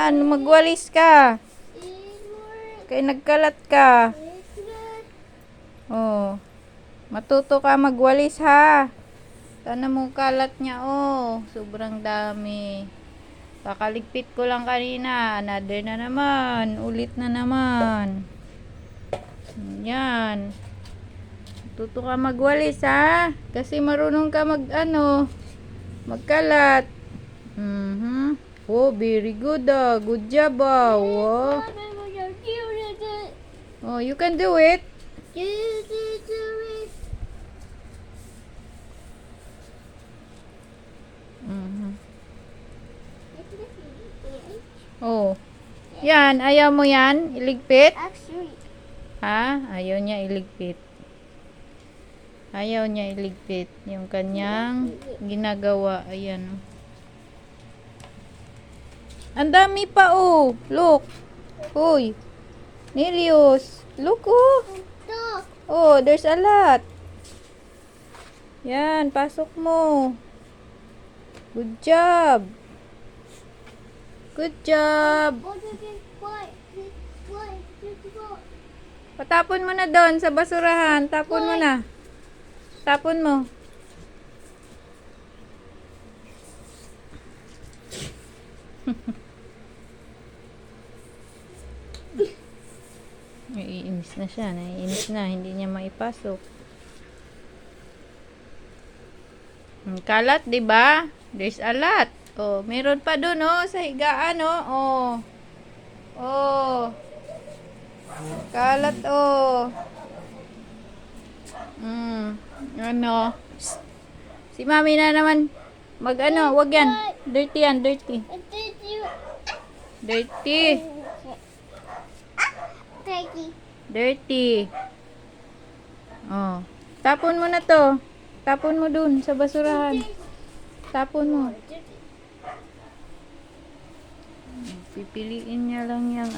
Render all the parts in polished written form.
Yan, magwalis ka. Kaya nagkalat ka. Oh. Matuto ka magwalis ha. Sana mo kalat niya oh. Sobrang dami. Kakaligpit ko lang kanina. Another na naman. Ulit na naman. Yan. Matuto ka magwalis ha. Kasi marunong ka magkalat. Oh, very good ah. Good job ah. Oh. Oh, you can do it. Oh. Yan, ayaw mo yan? Iligpit? Ha? Ayaw niya iligpit. Ayaw niya iligpit. Yung kanyang ginagawa. Ayan. Ang dami pa oh. Look. Hoy. Nelius. Look oh. Oh, there's a lot. Yan, pasok mo. Good job. Good job. Patapon mo na doon sa basurahan. Tapon mo na. Tapon mo. Naiinis na siya. Naiinis na. Hindi niya maipasok. Kalat, 'di ba? There's a lot. Oh, meron pa doon oh sa higaan oh. Oh. Kalat oh. Ano? Si Mami na naman wag yan. Dirty yan, dirty. Dirty. Dirty. Oh. Tapon mo na to. Tapon mo dun sa basurahan. Tapon mo. Pipiliin niya lang yung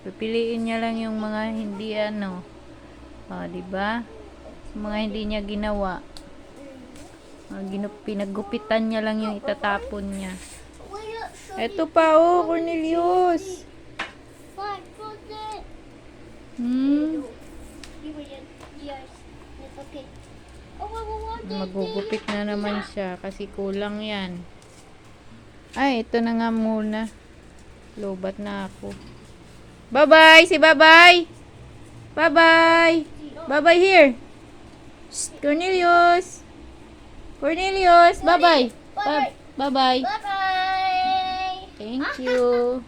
Pipiliin niya lang yung mga hindi di ba? Mga hindi niya ginawa. Pinagupitan niya lang yung itatapon niya. Eto pa oh, Cornelius. Magugupit na naman siya kasi kulang yan. Ay, ito na nga muna. Lobat na ako. Bye-bye! Si bye-bye! Bye-bye! Bye-bye here! Shh, Cornelius! Cornelius! Bye-bye! Bye-bye! Bye-bye! Thank you!